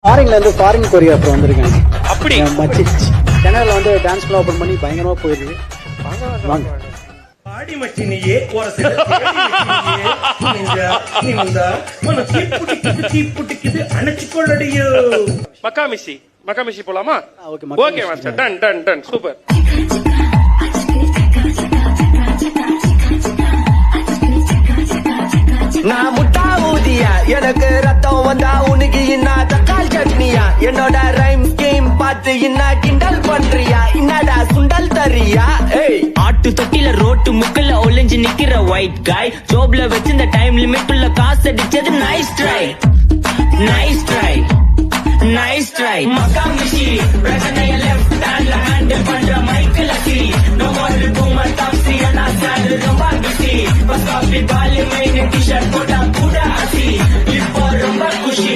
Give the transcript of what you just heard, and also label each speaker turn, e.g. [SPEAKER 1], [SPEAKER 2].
[SPEAKER 1] ஃபாரின்ல இருந்து foreign choreographer வந்திருக்காங்க.
[SPEAKER 2] அப்படி
[SPEAKER 1] மச்சி சென்னையில வந்து டான்ஸ் கிளப் ஓபன் பண்ணி பயங்கரமா போயிருக்கு. வாங்க
[SPEAKER 3] ஆடி மச்சினியே ஒரு சில நீ வந்தா மன தீப்புட்டிக்குது அணைச்சுக்கொள்ளடியோ.
[SPEAKER 2] மக்காமிஷி போலாமா? Okay master, done done done, super.
[SPEAKER 4] நான் முட்டா ஊதியா, எனக்கு ரத்தம் வந்தா உனக்கு இன்னா தக்காளி சட்னியா, என்னோட ரைம் ஸ்கீம் பார்த்து இன்னா கிண்டல் பண்றியா, என்னடா சுண்டல் தரியா?
[SPEAKER 5] ஆட்டு தொட்டில ரோட்டு முக்கல்ல ஒளிஞ்சு நிக்கிற ஒயிட் காய், ஜோப்ல வச்சிருந்த டைம் லிமிட் உள்ள காசு அடிச்சது nice try, nice try, nice try. மக்காமிஷி பிரச்சனைய லெஃப்ட் ஹேண்ட்ல ஹேண்டில் பண்ற மைக்கேல் அசி, நோ மோர் பூமர் டாப்ஸி அண்ணா சார் ரொம்ப பிஸி, பஸ் காபி பாலி மைன் டி-ஷர்ட் போட்டா கூட அசி, இப்போ ரொம்ப குஷி.